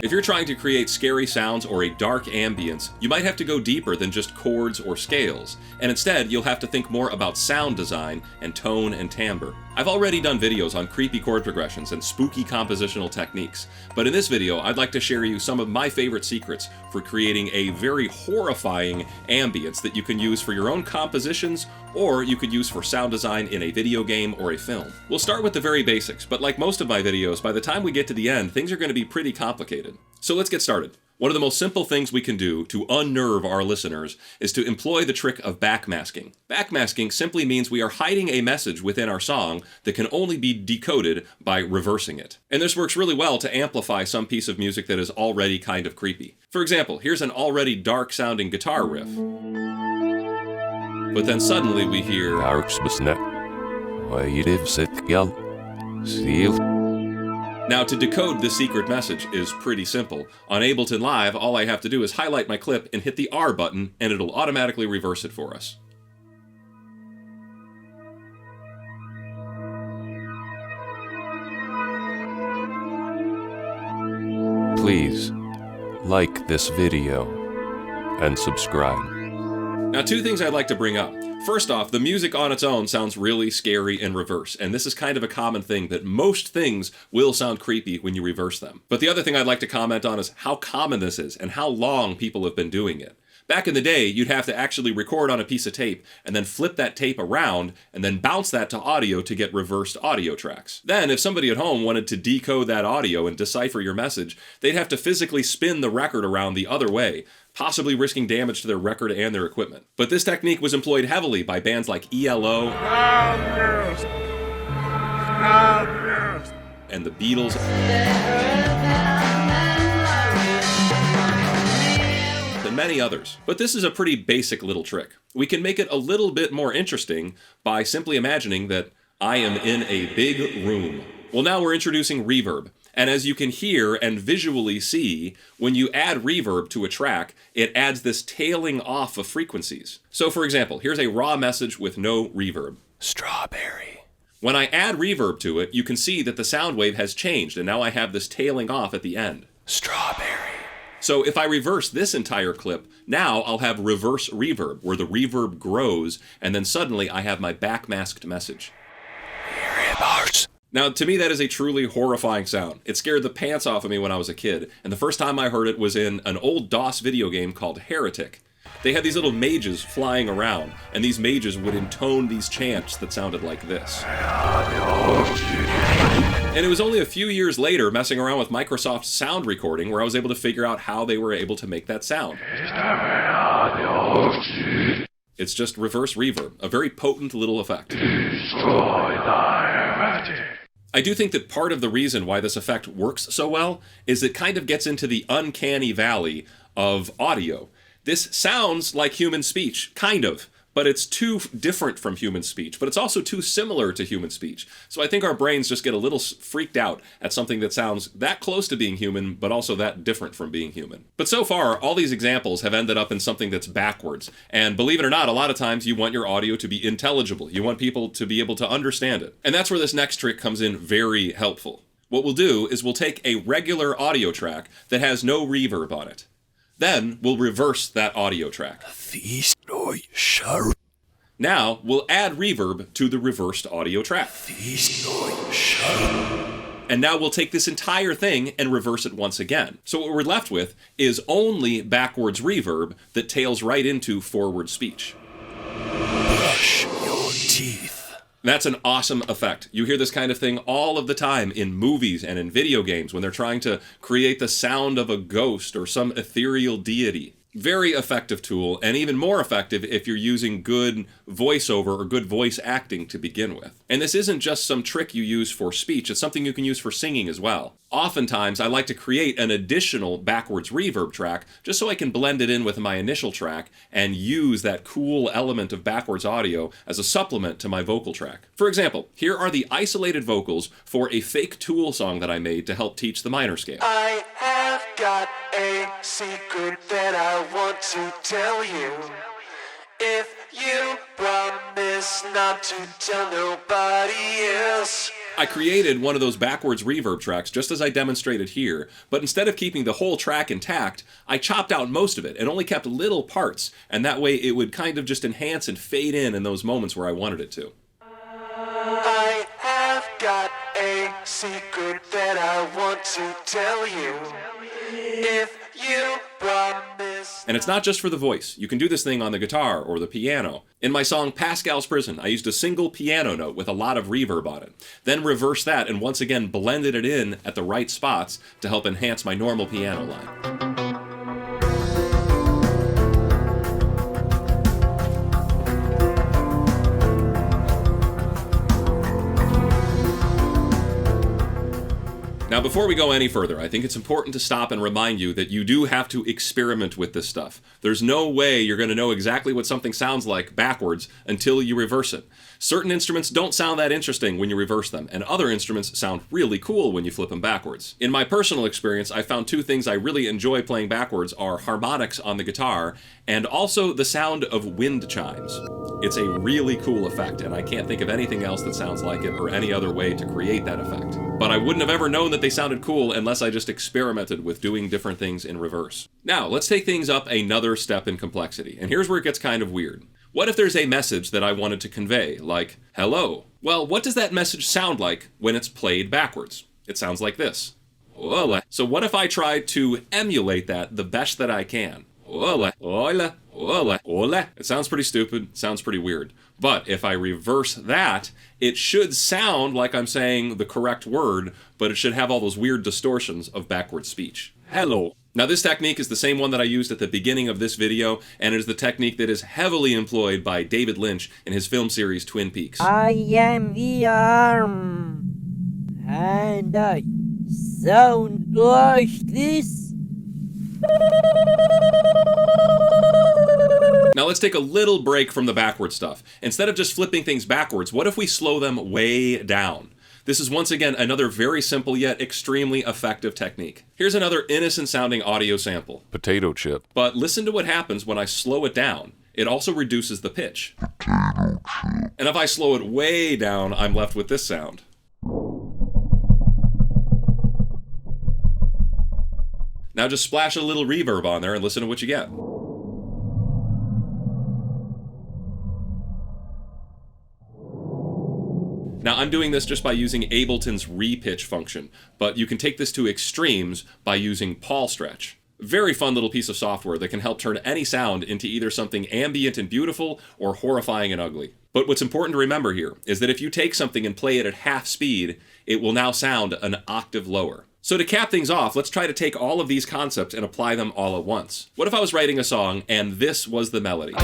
If you're trying to create scary sounds or a dark ambience, you might have to go deeper than just chords or scales, and instead you'll have to think more about sound design and tone and timbre. I've already done videos on creepy chord progressions and spooky compositional techniques, but in this video I'd like to share you some of my favorite secrets for creating a very horrifying ambience that you can use for your own compositions or you could use for sound design in a video game or a film. We'll start with the very basics, but like most of my videos, by the time we get to the end, things are going to be pretty complicated. So let's get started. One of the most simple things we can do to unnerve our listeners is to employ the trick of backmasking. Backmasking simply means we are hiding a message within our song that can only be decoded by reversing it. And this works really well to amplify some piece of music that is already kind of creepy. For example, here's an already dark sounding guitar riff. But then suddenly we hear Now to decode this secret message is pretty simple. On Ableton Live, all I have to do is highlight my clip and hit the R button and it'll automatically reverse it for us. Please like this video and subscribe. Now, two things I'd like to bring up. First off, the music on its own sounds really scary in reverse, and this is kind of a common thing that most things will sound creepy when you reverse them. But the other thing I'd like to comment on is how common this is and how long people have been doing it. Back in the day, you'd have to actually record on a piece of tape and then flip that tape around and then bounce that to audio to get reversed audio tracks. Then, if somebody at home wanted to decode that audio and decipher your message, they'd have to physically spin the record around the other way, possibly risking damage to their record and their equipment. But this technique was employed heavily by bands like ELO and the Beatles and many others. But this is a pretty basic little trick. We can make it a little bit more interesting by simply imagining that I am in a big room. Well, now we're introducing reverb. And as you can hear and visually see, when you add reverb to a track, it adds this tailing off of frequencies. So for example, here's a raw message with no reverb. Strawberry. When I add reverb to it, you can see that the sound wave has changed, and now I have this tailing off at the end. Strawberry. So if I reverse this entire clip, now I'll have reverse reverb, where the reverb grows, and then suddenly I have my backmasked message. Reverse. Now, to me, that is a truly horrifying sound. It scared the pants off of me when I was a kid, and the first time I heard it was in an old DOS video game called Heretic. They had these little mages flying around, and these mages would intone these chants that sounded like this. And it was only a few years later, messing around with Microsoft's sound recording, where I was able to figure out how they were able to make that sound. It's just reverse reverb, a very potent little effect. I do think that part of the reason why this effect works so well is it kind of gets into the uncanny valley of audio. This sounds like human speech, kind of, but it's too different from human speech, but it's also too similar to human speech. So I think our brains just get a little freaked out at something that sounds that close to being human, but also that different from being human. But so far, all these examples have ended up in something that's backwards. And believe it or not, a lot of times you want your audio to be intelligible. You want people to be able to understand it. And that's where this next trick comes in very helpful. What we'll do is we'll take a regular audio track that has no reverb on it. Then we'll reverse that audio track. Now we'll add reverb to the reversed audio track. And now we'll take this entire thing and reverse it once again. So what we're left with is only backwards reverb that tails right into forward speech. Brush your teeth. That's an awesome effect. You hear this kind of thing all of the time in movies and in video games when they're trying to create the sound of a ghost or some ethereal deity. Very effective tool, and even more effective if you're using good voiceover or good voice acting to begin with. And this isn't just some trick you use for speech, it's something you can use for singing as well. Oftentimes, I like to create an additional backwards reverb track just so I can blend it in with my initial track and use that cool element of backwards audio as a supplement to my vocal track. For example, here are the isolated vocals for a fake Tool song that I made to help teach the minor scale. I have got a secret that I want to tell you. If you promise not to tell nobody else. I created one of those backwards reverb tracks just as I demonstrated here, but instead of keeping the whole track intact, I chopped out most of it and only kept little parts, and that way it would kind of just enhance and fade in those moments where I wanted it to. I have got a secret that I want to tell you. If you promise. And it's not just for the voice. You can do this thing on the guitar or the piano. In my song Pascal's Prison, I used a single piano note with a lot of reverb on it. Then reversed that and once again blended it in at the right spots to help enhance my normal piano line. Now, before we go any further, I think it's important to stop and remind you that you do have to experiment with this stuff. There's no way you're going to know exactly what something sounds like backwards until you reverse it. Certain instruments don't sound that interesting when you reverse them, and other instruments sound really cool when you flip them backwards. In my personal experience, I found two things I really enjoy playing backwards are harmonics on the guitar and also the sound of wind chimes. It's a really cool effect, and I can't think of anything else that sounds like it or any other way to create that effect. But I wouldn't have ever known that they sounded cool unless I just experimented with doing different things in reverse. Now, let's take things up another step in complexity, and here's where it gets kind of weird. What if there's a message that I wanted to convey, like, hello? Well, what does that message sound like when it's played backwards? It sounds like this. Hola. So what if I try to emulate that the best that I can? Hola, hola, hola, hola. It sounds pretty stupid, sounds pretty weird. But if I reverse that, it should sound like I'm saying the correct word, but it should have all those weird distortions of backward speech. Hello. Now this technique is the same one that I used at the beginning of this video, and it is the technique that is heavily employed by David Lynch in his film series Twin Peaks. I am the arm, and I sound like this. Now let's take a little break from the backward stuff. Instead of just flipping things backwards, what if we slow them way down? This is once again another very simple yet extremely effective technique. Here's another innocent sounding audio sample. Potato chip. But listen to what happens when I slow it down. It also reduces the pitch. And if I slow it way down, I'm left with this sound. Now just splash a little reverb on there and listen to what you get. Now I'm doing this just by using Ableton's repitch function, but you can take this to extremes by using Paul Stretch. Very fun little piece of software that can help turn any sound into either something ambient and beautiful or horrifying and ugly. But what's important to remember here is that if you take something and play it at half speed, it will now sound an octave lower. So to cap things off, let's try to take all of these concepts and apply them all at once. What if I was writing a song and this was the melody? Well,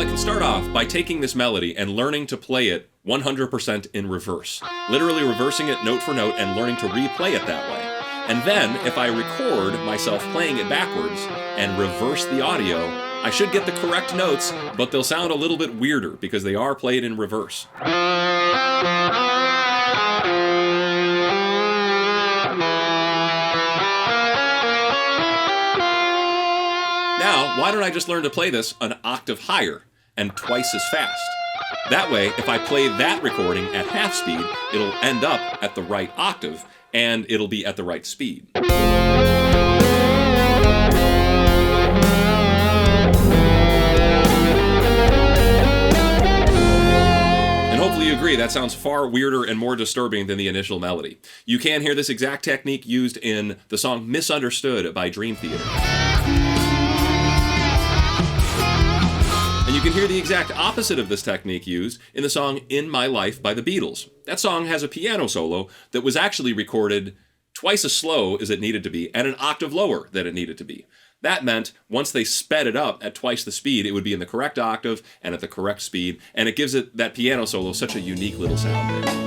I can start off by taking this melody and learning to play it 100% in reverse. Literally reversing it note for note and learning to replay it that way. And then, if I record myself playing it backwards and reverse the audio, I should get the correct notes, but they'll sound a little bit weirder because they are played in reverse. Now, why don't I just learn to play this an octave higher and twice as fast? That way, if I play that recording at half speed, it'll end up at the right octave, and it'll be at the right speed. And hopefully you agree, that sounds far weirder and more disturbing than the initial melody. You can hear this exact technique used in the song Misunderstood by Dream Theater. And you can hear the exact opposite of this technique used in the song In My Life by the Beatles. That song has a piano solo that was actually recorded twice as slow as it needed to be and an octave lower than it needed to be. That meant once they sped it up at twice the speed, it would be in the correct octave and at the correct speed, and it gives it that piano solo such a unique little sound there.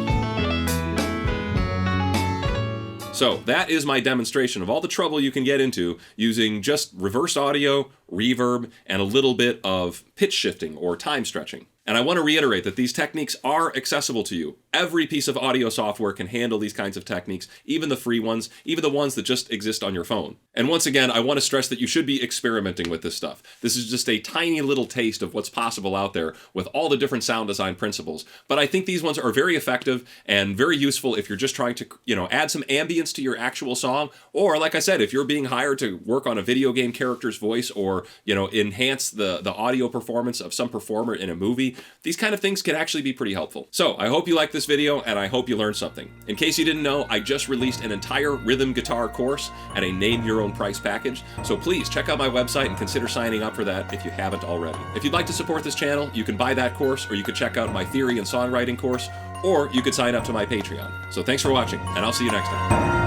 So that is my demonstration of all the trouble you can get into using just reverse audio, reverb, and a little bit of pitch shifting or time stretching. And I want to reiterate that these techniques are accessible to you. Every piece of audio software can handle these kinds of techniques, even the free ones, even the ones that just exist on your phone. And once again, I want to stress that you should be experimenting with this stuff. This is just a tiny little taste of what's possible out there with all the different sound design principles. But I think these ones are very effective and very useful if you're just trying to, add some ambience to your actual song. Or like I said, if you're being hired to work on a video game character's voice or, enhance the audio performance of some performer in a movie, these kind of things can actually be pretty helpful. So I hope you like this video and I hope you learned something. In case you didn't know, I just released an entire rhythm guitar course at a name your own price package. So please check out my website and consider signing up for that if you haven't already. If you'd like to support this channel, you can buy that course, or you could check out my theory and songwriting course, or you could sign up to my Patreon. So thanks for watching, and I'll see you next time.